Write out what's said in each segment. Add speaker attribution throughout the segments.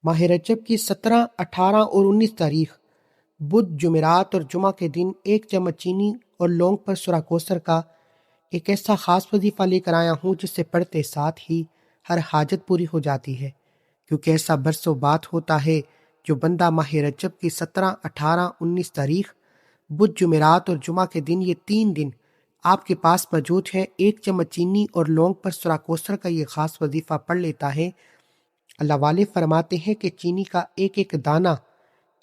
Speaker 1: ماہ رجب کی 17، 18 اور 19 تاریخ بدھ، جمعرات اور جمعہ کے دن 1 چمچ چینی اور لونگ پر سورہ کوثر کا ایک ایسا خاص وظیفہ لے کر آیا ہوں جس سے پڑھتے ساتھ ہی ہر حاجت پوری ہو جاتی ہے، کیونکہ ایسا برس و بات ہوتا ہے جو بندہ ماہ رجب کی 17، 18، 19 تاریخ بدھ، جمعرات اور جمعہ کے دن، یہ 3 دن آپ کے پاس موجود ہے، 1 چمچ چینی اور لونگ پر سورہ کوثر کا یہ خاص وظیفہ پڑھ لیتا ہے، اللہ والے فرماتے ہیں کہ چینی کا ایک ایک دانہ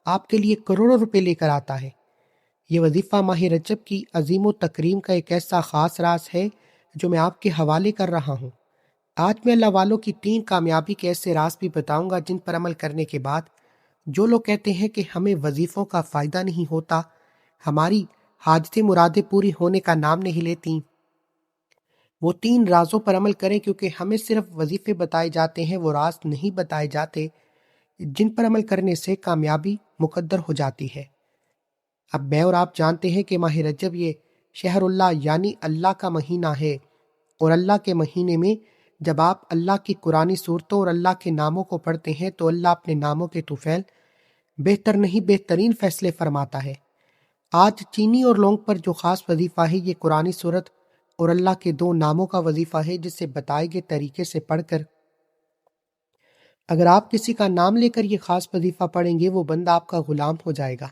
Speaker 1: آپ کے لیے کروڑوں روپے لے کر آتا ہے۔ یہ وظیفہ ماہ رجب کی عظیم و تکریم کا ایک ایسا خاص راز ہے جو میں آپ کے حوالے کر رہا ہوں۔ آج میں اللہ والوں کی 3 کامیابی کے ایسے راز بھی بتاؤں گا جن پر عمل کرنے کے بعد جو لوگ کہتے ہیں کہ ہمیں وظیفوں کا فائدہ نہیں ہوتا، ہماری حاجتیں مرادیں پوری ہونے کا نام نہیں لیتی، وہ 3 رازوں پر عمل کریں، کیونکہ ہمیں صرف وظیفے بتائے جاتے ہیں، وہ راز نہیں بتائے جاتے جن پر عمل کرنے سے کامیابی مقدر ہو جاتی ہے۔ اب میں اور آپ جانتے ہیں کہ ماہ رجب یہ شہر اللہ یعنی اللہ کا مہینہ ہے، اور اللہ کے مہینے میں جب آپ اللہ کی قرآنی صورتوں اور اللہ کے ناموں کو پڑھتے ہیں تو اللہ اپنے ناموں کے طفیل بہتر نہیں بہترین فیصلے فرماتا ہے۔ آج چینی اور لونگ پر جو خاص وظیفہ ہے یہ قرآنی صورت اور اللہ کے 2 ناموں کا وظیفہ ہے، جس سے بتائے گئے طریقے سے پڑھ کر اگر آپ کسی کا نام لے کر یہ خاص وظیفہ پڑھیں گے، وہ بندہ آپ کا غلام ہو جائے گا،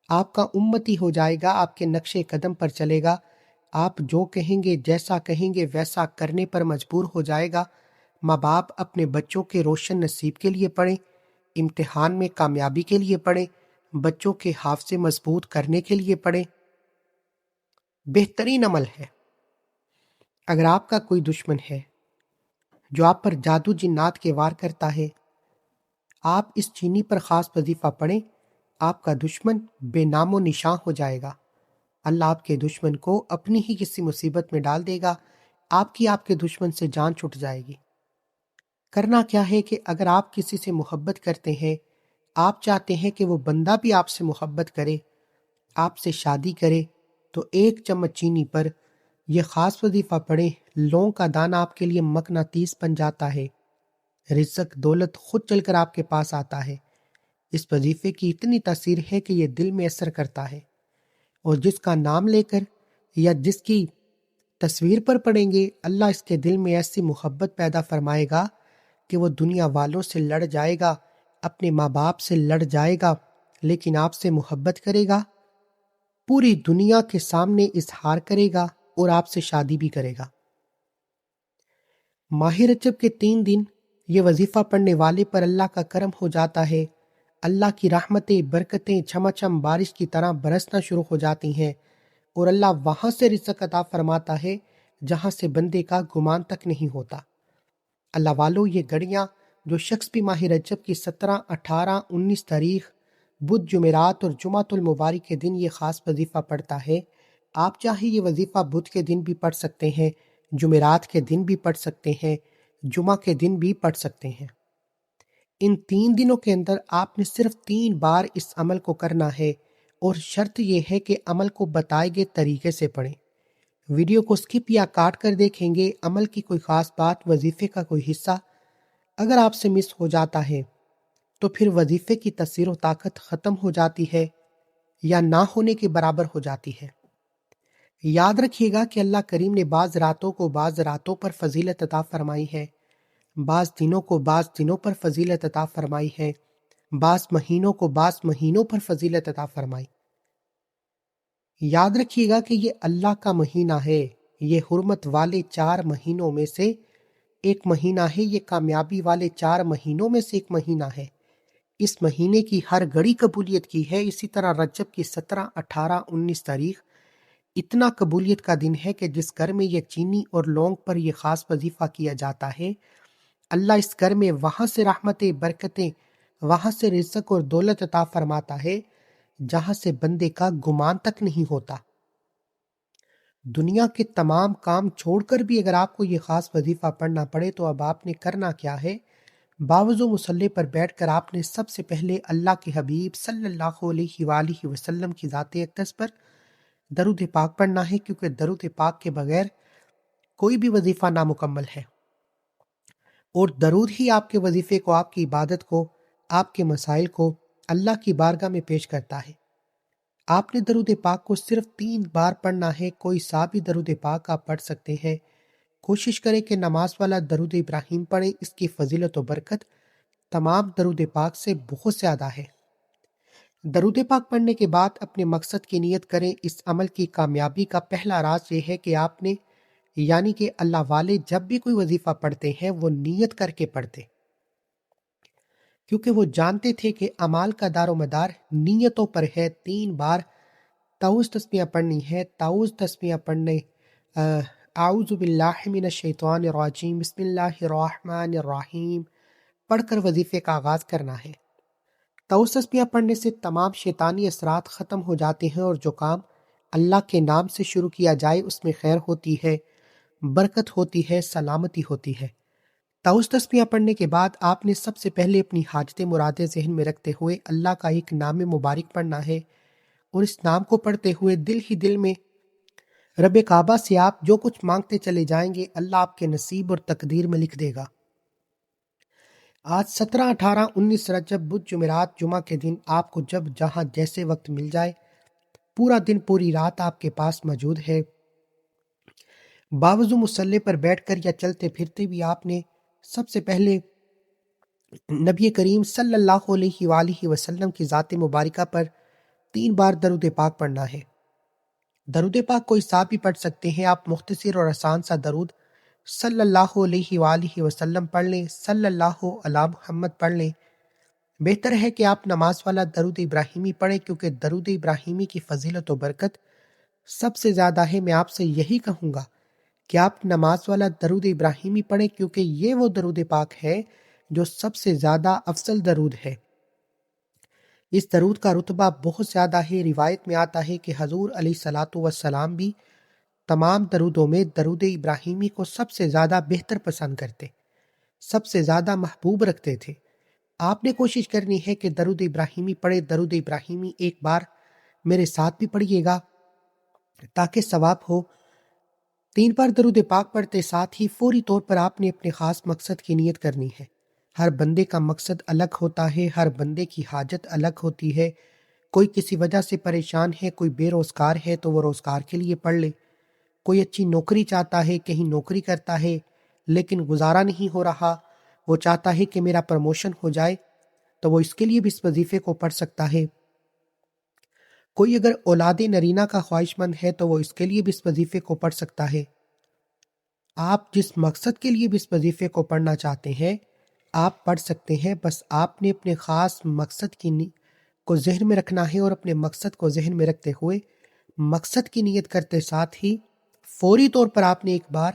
Speaker 1: آپ کا امتی ہو جائے گا، آپ کے نقش قدم پر چلے گا، آپ جو کہیں گے جیسا کہیں گے ویسا کرنے پر مجبور ہو جائے گا۔ ماں باپ اپنے بچوں کے روشن نصیب کے لیے پڑھیں، امتحان میں کامیابی کے لیے پڑھیں، بچوں کے حافظے مضبوط کرنے کے لیے پڑھیں۔ بہترین عمل ہے اگر آپ کا کوئی دشمن ہے جو آپ پر جادو جنات کے وار کرتا ہے، آپ اس چینی پر خاص وظیفہ پڑھیں، آپ کا دشمن بے نام و نشاں ہو جائے گا، اللہ آپ کے دشمن کو اپنی ہی کسی مصیبت میں ڈال دے گا، آپ کے دشمن سے جان چھٹ جائے گی۔ کرنا کیا ہے کہ اگر آپ کسی سے محبت کرتے ہیں، آپ چاہتے ہیں کہ وہ بندہ بھی آپ سے محبت کرے، آپ سے شادی کرے، تو 1 چمچ چینی پر یہ خاص وظیفہ پڑھیں، لونگ کا دانہ آپ کے لیے مقناطیس بن جاتا ہے، رزق دولت خود چل کر آپ کے پاس آتا ہے۔ اس وظیفے کی اتنی تاثیر ہے کہ یہ دل میں اثر کرتا ہے، اور جس کا نام لے کر یا جس کی تصویر پر پڑیں گے، اللہ اس کے دل میں ایسی محبت پیدا فرمائے گا کہ وہ دنیا والوں سے لڑ جائے گا، اپنے ماں باپ سے لڑ جائے گا، لیکن آپ سے محبت کرے گا، پوری دنیا کے سامنے اظہار کرے گا اور آپ سے شادی بھی کرے گا۔ ماہ رجب کے 3 دن یہ وظیفہ پڑھنے والے پر اللہ کا کرم ہو جاتا ہے، اللہ کی رحمتیں برکتیں چھماچم بارش کی طرح برسنا شروع ہو جاتی ہیں، اور اللہ وہاں سے رزق عطا فرماتا ہے جہاں سے بندے کا گمان تک نہیں ہوتا۔ اللہ والو، یہ گھڑیاں جو شخص بھی ماہ رجب کی 17، 18، 19 تاریخ بدھ، جمعرات اور جمعۃ المبارک کے دن یہ خاص وظیفہ پڑھتا ہے، آپ چاہے یہ وظیفہ بدھ کے دن بھی پڑھ سکتے ہیں، جمعرات کے دن بھی پڑھ سکتے ہیں، جمعہ کے دن بھی پڑھ سکتے ہیں۔ ان 3 دنوں کے اندر آپ نے صرف 3 بار اس عمل کو کرنا ہے، اور شرط یہ ہے کہ عمل کو بتائے گئے طریقے سے پڑھیں۔ ویڈیو کو سکپ یا کاٹ کر دیکھیں گے، عمل کی کوئی خاص بات، وظیفے کا کوئی حصہ اگر آپ سے مس ہو جاتا ہے تو پھر وظیفے کی تاثیر و طاقت ختم ہو جاتی ہے یا نہ ہونے کے برابر ہو جاتی ہے۔ یاد رکھیے گا کہ اللہ کریم نے بعض راتوں کو بعض راتوں پر فضیلت عطا فرمائی ہے، بعض دنوں کو بعض دنوں پر فضیلت عطا فرمائی ہے، بعض مہینوں کو بعض مہینوں پر فضیلت عطا فرمائی۔ یاد رکھیے گا کہ یہ اللہ کا مہینہ ہے، یہ حرمت والے 4 مہینوں میں سے ایک مہینہ ہے، یہ کامیابی والے 4 مہینوں میں سے ایک مہینہ ہے، اس مہینے کی ہر گھڑی قبولیت کی ہے۔ اسی طرح رجب کی 17، 18، 19 تاریخ اتنا قبولیت کا دن ہے کہ جس گھر میں یہ چینی اور لونگ پر یہ خاص وظیفہ کیا جاتا ہے، اللہ اس گھر میں وہاں سے رحمتیں برکتیں، وہاں سے رزق اور دولت عطا فرماتا ہے جہاں سے بندے کا گمان تک نہیں ہوتا۔ دنیا کے تمام کام چھوڑ کر بھی اگر آپ کو یہ خاص وظیفہ پڑھنا پڑے تو اب آپ نے کرنا کیا ہے؟ باوضو مصلی پر بیٹھ کر آپ نے سب سے پہلے اللہ کے حبیب صلی اللہ علیہ وآلہ وسلم کی ذات اقدس پر درود پاک پڑھنا ہے، کیونکہ درود پاک کے بغیر کوئی بھی وظیفہ نامکمل ہے، اور درود ہی آپ کے وظیفے کو، آپ کی عبادت کو آپ کے مسائل کو اللہ کی بارگاہ میں پیش کرتا ہے۔ آپ نے درود پاک کو صرف 3 بار پڑھنا ہے۔ کوئی سا بھی درود پاک آپ پڑھ سکتے ہیں۔ کوشش کریں کہ نماز والا درود ابراہیم پڑھیں، اس کی فضیلت و برکت تمام درود پاک سے بہت زیادہ ہے۔ درود پاک پڑھنے کے بعد اپنے مقصد کی نیت کریں۔ اس عمل کی کامیابی کا پہلا راز یہ ہے کہ آپ نے یعنی کہ اللہ والے جب بھی کوئی وظیفہ پڑھتے ہیں وہ نیت کر کے پڑھتے، کیونکہ وہ جانتے تھے کہ اعمال کا دار و مدار نیتوں پر ہے۔ 3 بار تعوذ تسمیہ پڑھنی ہے۔ تعوذ تسمیہ پڑھنے اعوذ باللہ من الشیطان الرجیم بسم اللہ الرحمن الرحیم پڑھ کر وظیفے کا آغاز کرنا ہے۔ تعوذ تسمیہ پڑھنے سے تمام شیطانی اثرات ختم ہو جاتے ہیں، اور جو کام اللہ کے نام سے شروع کیا جائے اس میں خیر ہوتی ہے، برکت ہوتی ہے، سلامتی ہوتی ہے۔ تعوذ تسمیہ پڑھنے کے بعد آپ نے سب سے پہلے اپنی حاجتیں مرادیں ذہن میں رکھتے ہوئے اللہ کا ایک نام مبارک پڑھنا ہے، اور اس نام کو پڑھتے ہوئے دل ہی دل میں رب کعبہ سے آپ جو کچھ مانگتے چلے جائیں گے اللہ آپ کے نصیب اور تقدیر میں لکھ دے گا۔ آج 17، 18، 19 رجب بدھ جمعرات جمعہ کے دن آپ کو جب جہاں جیسے وقت مل جائے پورا دن پوری رات آپ کے پاس موجود ہے۔ باوضو مصلی پر بیٹھ کر یا چلتے پھرتے بھی آپ نے سب سے پہلے نبی کریم صلی اللہ علیہ وآلہ وسلم کی ذات مبارکہ پر 3 بار درود پاک پڑھنا ہے۔ درود پاک کوئی سا بھی پڑھ سکتے ہیں۔ آپ مختصر اور آسان سا درود صلی اللہ علیہ وآلہ وسلم پڑھ لیں، صلی اللہ علی محمد پڑھ لیں۔ بہتر ہے کہ آپ نماز والا درود ابراہیمی پڑھیں، کیونکہ درود ابراہیمی کی فضیلت و برکت سب سے زیادہ ہے۔ میں آپ سے یہی کہوں گا کہ آپ نماز والا درود ابراہیمی پڑھیں، کیونکہ یہ وہ درود پاک ہے جو سب سے زیادہ افضل درود ہے۔ اس درود کا رتبہ بہت زیادہ ہے۔ روایت میں آتا ہے کہ حضور علیہ الصلاۃ والسلام بھی تمام درودوں میں درود ابراہیمی کو سب سے زیادہ بہتر پسند کرتے، سب سے زیادہ محبوب رکھتے تھے۔ آپ نے کوشش کرنی ہے کہ درود ابراہیمی پڑھے۔ درود ابراہیمی ایک بار میرے ساتھ بھی پڑھیے گا تاکہ ثواب ہو۔ 3 بار درود پاک پڑھتے ساتھ ہی فوری طور پر آپ نے اپنے خاص مقصد کی نیت کرنی ہے۔ ہر بندے کا مقصد الگ ہوتا ہے، ہر بندے کی حاجت الگ ہوتی ہے۔ کوئی کسی وجہ سے پریشان ہے، کوئی بے روزگار ہے تو وہ روزگار کے لیے پڑھ لے، کوئی اچھی نوکری چاہتا ہے، کہیں نوکری کرتا ہے لیکن گزارا نہیں ہو رہا، وہ چاہتا ہے کہ میرا پروموشن ہو جائے تو وہ اس کے لیے بھی اس وظیفے کو پڑھ سکتا ہے۔ کوئی اگر اولاد نرینہ کا خواہش مند ہے تو وہ اس کے لیے بھی اس وظیفے کو پڑھ سکتا ہے۔ آپ جس مقصد کے لیے بھی اس وظیفے کو پڑھنا چاہتے ہیں آپ پڑھ سکتے ہیں، بس آپ نے اپنے خاص مقصد کو ذہن میں رکھنا ہے، اور اپنے مقصد کو ذہن میں رکھتے ہوئے مقصد کی نیت کرتے ساتھ ہی فوری طور پر آپ نے ایک بار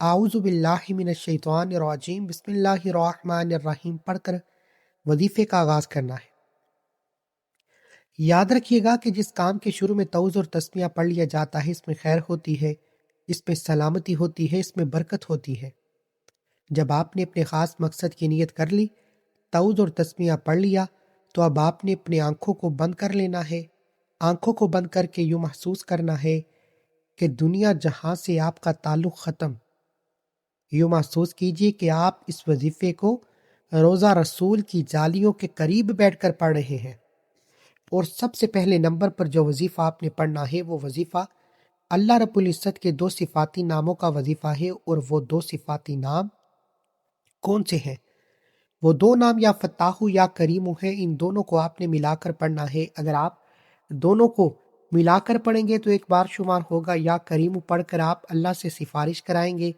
Speaker 1: اعوذ باللہ من الشیطان الرجیم بسم اللہ الرحمن الرحیم پڑھ کر وظیفے کا آغاز کرنا ہے۔ یاد رکھیے گا کہ جس کام کے شروع میں تعوذ اور تسمیہ پڑھ لیا جاتا ہے اس میں خیر ہوتی ہے، اس میں سلامتی ہوتی ہے، اس میں برکت ہوتی ہے۔ جب آپ نے اپنے خاص مقصد کی نیت کر لی، تعوذ اور تسمیہ پڑھ لیا، تو اب آپ نے اپنی آنکھوں کو بند کر لینا ہے۔ آنکھوں کو بند کر کے یوں محسوس کرنا ہے کہ دنیا جہاں سے آپ کا تعلق ختم۔ یوں محسوس کیجئے کہ آپ اس وظیفے کو روزہ رسول کی جالیوں کے قریب بیٹھ کر پڑھ رہے ہیں، اور سب سے پہلے نمبر پر جو وظیفہ آپ نے پڑھنا ہے وہ وظیفہ اللہ رب العزت کے 2 صفاتی ناموں کا وظیفہ ہے۔ اور وہ 2 صفاتی نام کون سے ہیں؟ وہ 2 نام یا فتاح یا کریم ہیں۔ ان دونوں کو آپ نے ملا کر پڑھنا ہے۔ اگر آپ دونوں کو ملا کر پڑھیں گے تو ایک بار شمار ہوگا، یا کریم پڑھ کر آپ اللہ سے سفارش کرائیں گے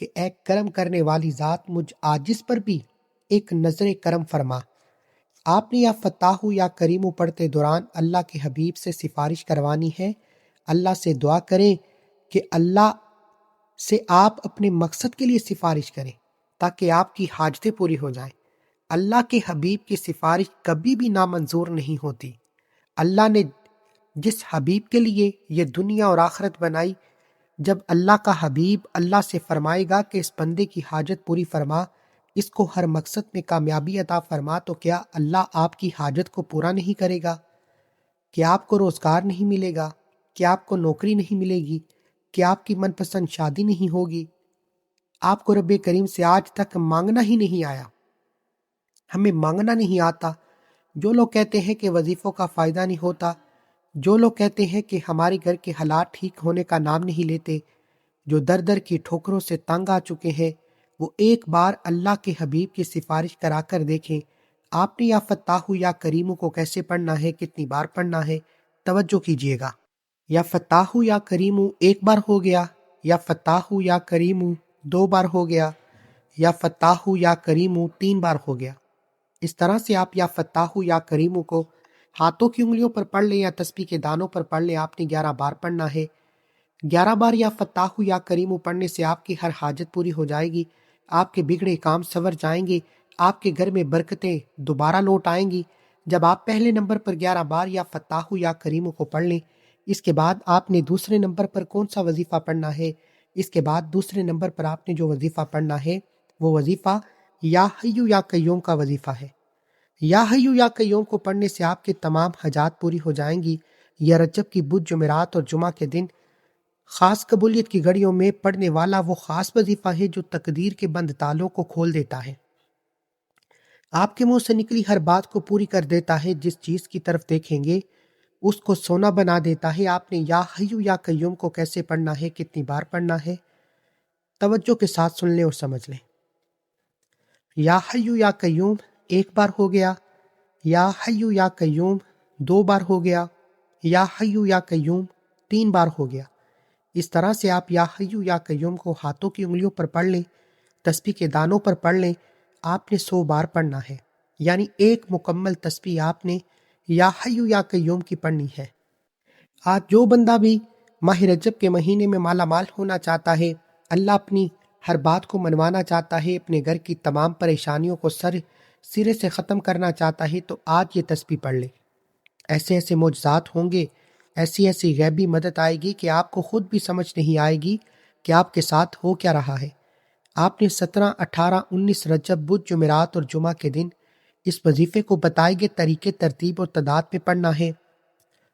Speaker 1: کہ اے کرم کرنے والی ذات مجھ عاجز پر بھی ایک نظر کرم فرما۔ آپ نے یا فتاح یا کریم پڑھتے دوران اللہ کے حبیب سے سفارش کروانی ہے۔ اللہ سے دعا کریں کہ اللہ سے آپ اپنے مقصد کے لیے سفارش کریں تاکہ آپ کی حاجتیں پوری ہو جائیں۔ اللہ کے حبیب کی سفارش کبھی بھی نامنظور نہیں ہوتی۔ اللہ نے جس حبیب کے لیے یہ دنیا اور آخرت بنائی، جب اللہ کا حبیب اللہ سے فرمائے گا کہ اس بندے کی حاجت پوری فرما، اس کو ہر مقصد میں کامیابی عطا فرما، تو کیا اللہ آپ کی حاجت کو پورا نہیں کرے گا؟ کیا آپ کو روزگار نہیں ملے گا؟ کیا آپ کو نوکری نہیں ملے گی؟ کیا آپ کی من پسند شادی نہیں ہوگی؟ آپ کو رب کریم سے آج تک مانگنا ہی نہیں آیا، ہمیں مانگنا نہیں آتا، جو لوگ کہتے ہیں کہ وظیفوں کا فائدہ نہیں ہوتا، جو لوگ کہتے ہیں کہ ہمارے گھر کے حالات ٹھیک ہونے کا نام نہیں لیتے، جو در در کی ٹھوکروں سے تنگ آ چکے ہیں، وہ ایک بار اللہ کے حبیب کی سفارش کرا کر دیکھیں۔ آپ نے یا فتاح یا کریم کو کیسے پڑھنا ہے، کتنی بار پڑھنا ہے، توجہ کیجیے گا۔ یا فتاح یا کریم ایک بار ہو گیا، یا فتاح یا کریم دو بار ہو گیا، یا فتاح یا کریم تین بار ہو گیا۔ اس طرح سے آپ یا فتاح یا کریم کو ہاتھوں کی انگلیوں پر پڑھ لیں یا تسبیح کے دانوں پر پڑھ لیں، آپ نے 11 بار پڑھنا ہے۔ 11 بار یا فتاح یا کریم پڑھنے سے آپ کی ہر حاجت پوری ہو جائے گی، آپ کے بگڑے کام سنور جائیں گے، آپ کے گھر میں برکتیں دوبارہ لوٹ آئیں گی۔ جب آپ پہلے نمبر پر 11 بار یا فتاح یا کریم کو پڑھ لیں، اس کے بعد آپ نے دوسرے نمبر پر کون سا وظیفہ پڑھنا ہے؟ اس کے بعد دوسرے نمبر پر آپ نے جو وظیفہ پڑھنا ہے وہ وظیفہ یا حیو یا قیوم کا وظیفہ ہے۔ یا حیو یا قیوم کو پڑھنے سے آپ کے تمام حاجات پوری ہو جائیں گی۔ یا رجب کی بدھ، جمعرات اور جمعہ کے دن خاص قبولیت کی گھڑیوں میں پڑھنے والا وہ خاص وظیفہ ہے جو تقدیر کے بند تالوں کو کھول دیتا ہے، آپ کے منہ سے نکلی ہر بات کو پوری کر دیتا ہے، جس چیز کی طرف دیکھیں گے اس کو سونا بنا دیتا ہے۔ آپ نے یا حیو یا قیوم کو کیسے پڑھنا ہے، کتنی بار پڑھنا ہے، توجہ کے ساتھ سن لیں اور سمجھ لیں۔ یا حیو یا قیوم ایک بار ہو گیا، یا حیو یا قیوم دو بار ہو گیا، یا حیو یا قیوم تین بار ہو گیا۔ اس طرح سے آپ یا حیو یا قیوم کو ہاتھوں کی انگلیوں پر پڑھ لیں، تسبیح کے دانوں پر پڑھ لیں۔ آپ نے 100 بار پڑھنا ہے، یعنی ایک مکمل تسبیح آپ نے یا حیو یا قیوم کی پڑھنی ہے۔ آج جو بندہ بھی ماہ رجب کے مہینے میں مالا مال ہونا چاہتا ہے، اللہ اپنی ہر بات کو منوانا چاہتا ہے، اپنے گھر کی تمام پریشانیوں کو سرے سے ختم کرنا چاہتا ہے، تو آج یہ تسبیح پڑھ لے۔ ایسے ایسے معجزات ہوں گے، ایسی ایسی غیبی مدد آئے گی کہ آپ کو خود بھی سمجھ نہیں آئے گی کہ آپ کے ساتھ ہو کیا رہا ہے۔ آپ نے 17، 18، 19 رجب، بدھ، جمعرات اور جمعہ کے دن اس وظیفے کو بتائے گئے طریقے، ترتیب اور تعداد میں پڑھنا ہے۔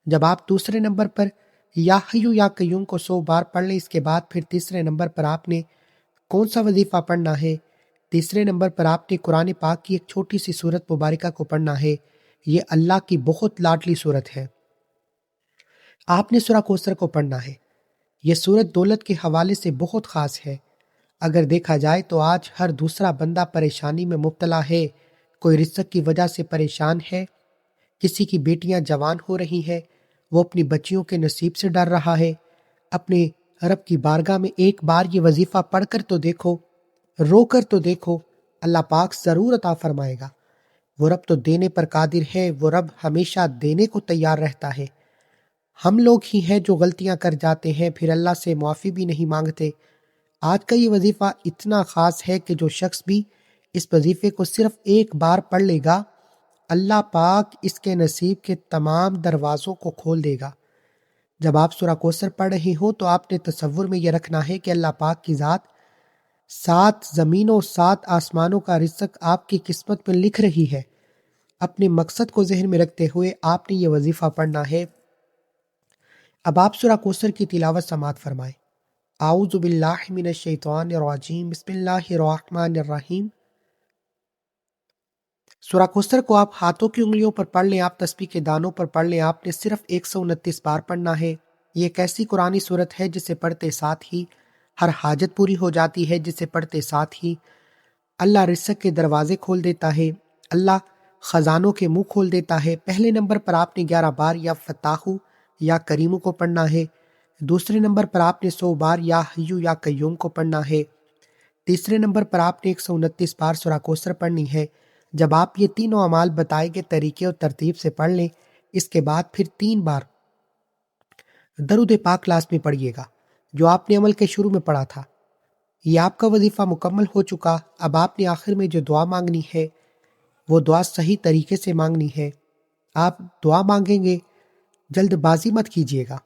Speaker 1: جب آپ دوسرے نمبر پر یا حیو یا قیوم کو 100 بار پڑھ لیں، اس کے بعد پھر تیسرے نمبر پر آپ نے کون سا وظیفہ پڑھنا ہے؟ تیسرے نمبر پر آپ نے قرآن پاک کی ایک چھوٹی سی سورت مبارکہ کو پڑھنا ہے۔ یہ اللہ کی بہت لاڈلی سورت ہے، آپ نے سورہ کوثر کو پڑھنا ہے۔ یہ سورت دولت کے حوالے سے بہت خاص ہے۔ اگر دیکھا جائے تو آج ہر دوسرا بندہ پریشانی میں مبتلا ہے، کوئی رزق کی وجہ سے پریشان ہے، کسی کی بیٹیاں جوان ہو رہی ہیں، وہ اپنی بچیوں کے نصیب سے ڈر رہا ہے۔ اپنے رب کی بارگاہ میں ایک بار یہ وظیفہ پڑھ کر تو دیکھو، رو کر تو دیکھو، اللہ پاک ضرور عطا فرمائے گا۔ وہ رب تو دینے پر قادر ہے، وہ رب ہمیشہ دینے کو تیار رہتا ہے۔ ہم لوگ ہی ہیں جو غلطیاں کر جاتے ہیں، پھر اللہ سے معافی بھی نہیں مانگتے۔ آج کا یہ وظیفہ اتنا خاص ہے کہ جو شخص بھی اس وظیفے کو صرف ایک بار پڑھ لے گا، اللہ پاک اس کے نصیب کے تمام دروازوں کو کھول دے گا۔ جب آپ سورہ کوثر پڑھ رہے ہو تو آپ نے تصور میں یہ رکھنا ہے کہ اللہ پاک کی ذات 7 زمینوں 7 آسمانوں کا رزق آپ کی قسمت میں لکھ رہی ہے۔ اپنے مقصد کو ذہن میں رکھتے ہوئے آپ نے یہ وظیفہ پڑھنا ہے۔ اب آپ سورہ کوثر کی تلاوت سماعت فرمائیں۔ اعوذ باللہ من الشیطان الرجیم، بسم اللہ الرحمن الرحیم۔ سورہ کوثر کو آپ ہاتھوں کی انگلیوں پر پڑھ لیں، آپ تسبیح کے دانوں پر پڑھ لیں، آپ نے صرف 129 بار پڑھنا ہے۔ یہ ایک ایسی قرآنی صورت ہے جسے پڑھتے ساتھ ہی ہر حاجت پوری ہو جاتی ہے، جسے پڑھتے ساتھ ہی اللہ رزق کے دروازے کھول دیتا ہے، اللہ خزانوں کے منہ کھول دیتا ہے۔ پہلے نمبر پر آپ نے 11 بار یا فتاح یا کریم کو پڑھنا ہے، دوسرے نمبر پر آپ نے 100 بار یا حیو یا قیوم کو پڑھنا ہے، تیسرے نمبر پر آپ نے 129 بار سورہ کوثر پڑھنی ہے۔ جب آپ یہ تینوں اعمال بتائے گئے طریقے اور ترتیب سے پڑھ لیں، اس کے بعد پھر 3 بار درود پاک لازمی پڑھیے گا جو آپ نے عمل کے شروع میں پڑھا تھا۔ یہ آپ کا وظیفہ مکمل ہو چکا۔ اب آپ نے آخر میں جو دعا مانگنی ہے وہ دعا صحیح طریقے سے مانگنی ہے۔ آپ دعا مانگیں گے، جلد بازی مت کیجیے گا،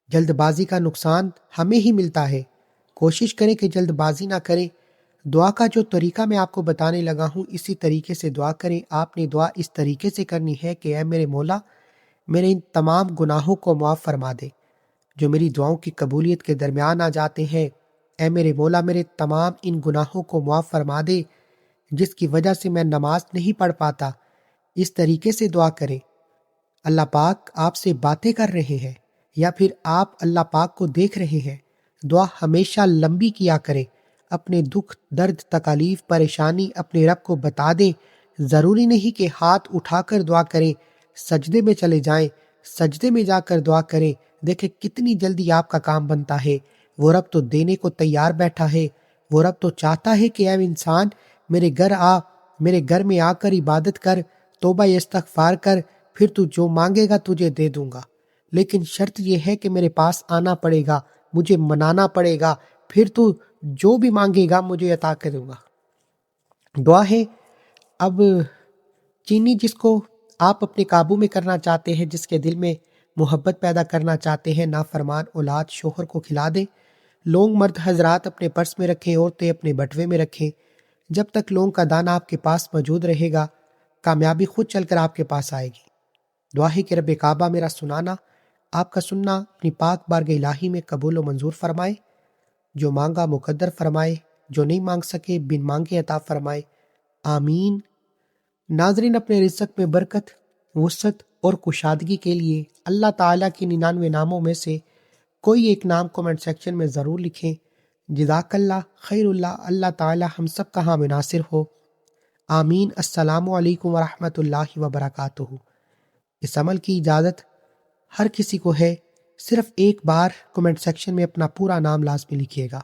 Speaker 1: جلد بازی کا نقصان ہمیں ہی ملتا ہے۔ کوشش کریں کہ جلد بازی نہ کریں۔ دعا کا جو طریقہ میں آپ کو بتانے لگا ہوں اسی طریقے سے دعا کریں۔ آپ نے دعا اس طریقے سے کرنی ہے کہ اے میرے مولا، میرے ان تمام گناہوں کو معاف فرما دے جو میری دعاؤں کی قبولیت کے درمیان آ جاتے ہیں۔ اے میرے مولا، میرے تمام ان گناہوں کو معاف فرما دے جس کی وجہ سے میں نماز نہیں پڑھ پاتا، اس طریقے سے دعا کریں۔ اللہ پاک آپ سے باتیں کر رہے ہیں یا پھر آپ اللہ پاک کو دیکھ رہے ہیں۔ دعا ہمیشہ لمبی کیا کریں۔ اپنے دکھ، درد، تکالیف، پریشانی اپنے رب کو بتا دیں۔ ضروری نہیں کہ ہاتھ اٹھا کر دعا کریں، سجدے میں چلے جائیں، سجدے میں جا کر دعا کریں۔ دیکھیں کتنی جلدی آپ کا کام بنتا ہے۔ وہ رب تو دینے کو تیار بیٹھا ہے۔ وہ رب تو چاہتا ہے کہ اے انسان میرے گھر آ، میرے گھر میں آ کر عبادت کر، توبہ استغفار کر، پھر تو جو مانگے گا تجھے دے دوں گا۔ لیکن شرط یہ ہے کہ میرے پاس آنا پڑے گا، مجھے منانا پڑے گا، پھر تو جو بھی مانگے گا مجھے عطا کروں گا۔ دعا ہے اب چینی جس کو آپ اپنے قابو میں کرنا چاہتے ہیں، جس کے دل میں محبت پیدا کرنا چاہتے ہیں، نافرمان اولاد شوہر کو کھلا دیں۔ لونگ مرد حضرات اپنے پرس میں رکھیں، عورتیں اپنے بٹوے میں رکھیں۔ جب تک لونگ کا دانہ آپ کے پاس موجود رہے گا، کامیابی خود چل کر آپ کے پاس آئے گی۔ دعا ہے کہ رب کعبہ میرا سنانا، آپ کا سننا اپنی پاک بارگاہ الہی میں قبول و منظور فرمائے۔ جو مانگا مقدر فرمائے، جو نہیں مانگ سکے بن مانگے عطا فرمائے، آمین۔ ناظرین، اپنے رزق میں برکت، وسعت اور کشادگی کے لیے اللہ تعالیٰ کی 99 ناموں میں سے کوئی ایک نام کومنٹ سیکشن میں ضرور لکھیں۔ جزاک اللہ خیر اللہ۔ اللہ تعالیٰ ہم سب کا حامی ناصر ہو، آمین۔ السلام علیکم ورحمۃ اللہ وبرکاتہ۔ اس عمل کی اجازت ہر کسی کو ہے، صرف ایک بار کومنٹ سیکشن میں اپنا پورا نام لازمی لکھیے گا۔